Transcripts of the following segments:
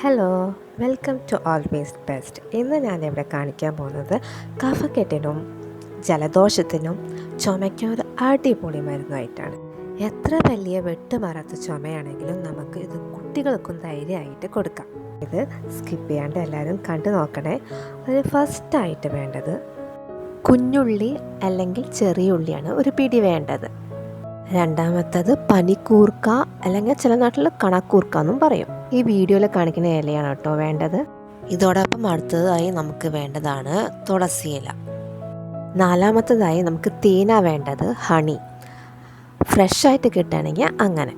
Hello, welcome to Always Best. ഇന്ന് ഞാനിവിടെ കാണിക്കാൻ പോകുന്നത് കഫക്കെട്ടിനും ജലദോഷത്തിനും ചുമയ്ക്കാൻ ഒരു അടിപൊളി മരുന്നായിട്ടാണ്. എത്ര വലിയ വെട്ടുമാറാത്ത ചുമയാണെങ്കിലും നമുക്ക് ഇത് കുട്ടികൾക്കും ധൈര്യമായിട്ട് കൊടുക്കാം. ഇത് സ്കിപ്പ് ചെയ്യാണ്ട് എല്ലാവരും കണ്ടു നോക്കണേ. അതിന് ഫസ്റ്റായിട്ട് വേണ്ടത് കുഞ്ഞുള്ളി അല്ലെങ്കിൽ ചെറിയ ഉള്ളിയാണ് ഒരു പിടി വേണ്ടത്. രണ്ടാമത്തത് പനിക്കൂർക്ക അല്ലെങ്കിൽ ചില നാട്ടിൽ കണക്കൂർക്ക എന്നും പറയും. ഈ വീഡിയോയിൽ കാണിക്കുന്ന ഇലയാണ് കേട്ടോ വേണ്ടത്. ഇതോടൊപ്പം അടുത്തതായി നമുക്ക് വേണ്ടതാണ് തുളസി ഇല. നാലാമത്തതായി നമുക്ക് തേന വേണ്ടത്, ഹണി ഫ്രഷായിട്ട് കിട്ടുകയാണെങ്കിൽ അങ്ങനെ.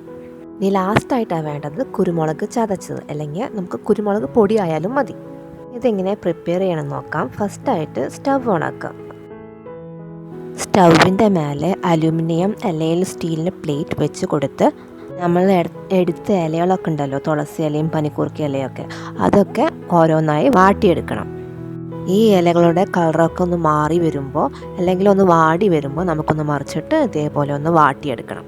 ഇനി ലാസ്റ്റായിട്ടാണ് വേണ്ടത് കുരുമുളക് ചതച്ചത്, അല്ലെങ്കിൽ നമുക്ക് കുരുമുളക് പൊടി ആയാലും മതി. ഇതെങ്ങനെ പ്രിപ്പയർ ചെയ്യണമെന്ന് നോക്കാം. ഫസ്റ്റായിട്ട് സ്റ്റവ് ഓണാക്കാം. സ്റ്റൗവിൻ്റെ മേലെ അലുമിനിയം അല്ലെങ്കിൽ സ്റ്റീലിൻ്റെ പ്ലേറ്റ് വെച്ച് കൊടുത്ത് നമ്മൾ എടുത്ത ഇലകളൊക്കെ ഉണ്ടല്ലോ, തുളസി ഇലയും പനിക്കൂർക്ക ഇലയൊക്കെ, അതൊക്കെ ഓരോന്നായി വാട്ടിയെടുക്കണം. ഈ ഇലകളുടെ കളറൊക്കെ ഒന്ന് മാറി വരുമ്പോൾ അല്ലെങ്കിൽ ഒന്ന് വാടി വരുമ്പോൾ നമുക്കൊന്ന് മറിച്ചിട്ട് ഇതേപോലെ ഒന്ന് വാട്ടിയെടുക്കണം.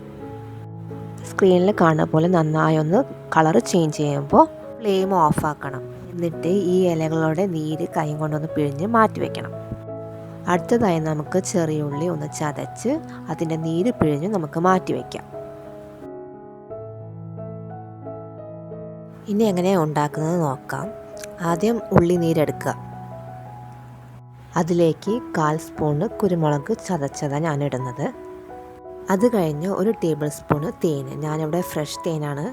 സ്ക്രീനിൽ കാണുന്ന പോലെ നന്നായി ഒന്ന് കളർ ചേഞ്ച് ചെയ്യുമ്പോൾ ഫ്ലെയിം ഓഫാക്കണം. എന്നിട്ട് ഈ ഇലകളുടെ നീര് കൈ കൊണ്ടൊന്ന് പിഴിഞ്ഞ് മാറ്റി വയ്ക്കണം. അടുത്തതായി നമുക്ക് ചെറിയ ഉള്ളി ഒന്ന് ചതച്ച് അതിൻ്റെ നീര് പിഴിഞ്ഞ് നമുക്ക് മാറ്റി വയ്ക്കാം. ഇനി എങ്ങനെയാണ് ഉണ്ടാക്കുന്നത് നോക്കാം. ആദ്യം ഉള്ളി നീരെടുക്കുക. അതിലേക്ക് 1/4 സ്പൂണ് കുരുമുളക് ചതച്ചതാണ് ഞാൻ ഇടുന്നത്. അത് കഴിഞ്ഞ് 1 ടേബിൾ സ്പൂണ് തേന്, ഞാനിവിടെ ഫ്രഷ് തേനാണ്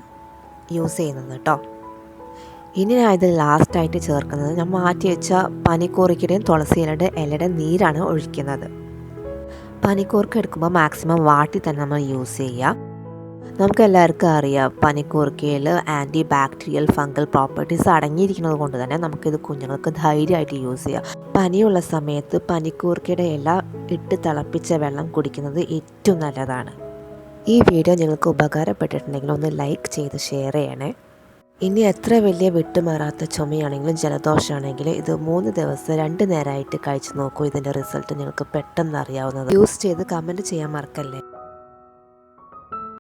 യൂസ് ചെയ്യുന്നത് കേട്ടോ. ഇനി ഞാൻ ഇതിൽ ലാസ്റ്റായിട്ട് ചേർക്കുന്നത് ഞാൻ മാറ്റി വെച്ച പനിക്കൂർക്കയുടെയും തുളസിയിലയുടെ ഇലയുടെ നീരാണ് ഒഴിക്കുന്നത്. പനിക്കൂർക്ക എടുക്കുമ്പോൾ മാക്സിമം വാട്ടി തന്നെ നമ്മൾ യൂസ് ചെയ്യുക. നമുക്ക് എല്ലാവർക്കും അറിയാം, പനിക്കൂർക്കയിൽ ആൻറ്റി ബാക്ടീരിയൽ ഫംഗൽ പ്രോപ്പർട്ടീസ് അടങ്ങിയിരിക്കുന്നത് കൊണ്ട് തന്നെ നമുക്കിത് കുഞ്ഞുങ്ങൾക്ക് ധൈര്യമായിട്ട് യൂസ് ചെയ്യാം. പനിയുള്ള സമയത്ത് പനിക്കൂർക്കയുടെ ഇല ഇട്ട് തിളപ്പിച്ച വെള്ളം കുടിക്കുന്നത് ഏറ്റവും നല്ലതാണ്. ഈ വീഡിയോ നിങ്ങൾക്ക് ഉപകാരപ്പെട്ടിട്ടുണ്ടെങ്കിൽ ഒന്ന് ലൈക്ക് ചെയ്ത് ഷെയർ ചെയ്യണേ. ഇനി എത്ര വലിയ വിട്ടുമാറാത്ത ചുമയാണെങ്കിലും ജലദോഷമാണെങ്കിലും ഇത് 3 ദിവസം 2 നേരമായിട്ട് കഴിച്ച് നോക്കൂ. ഇതിൻ്റെ റിസൾട്ട് നിങ്ങൾക്ക് പെട്ടെന്ന് അറിയാവുന്നത്. യൂസ് ചെയ്ത് കമൻറ്റ് ചെയ്യാൻ മറക്കല്ലേ.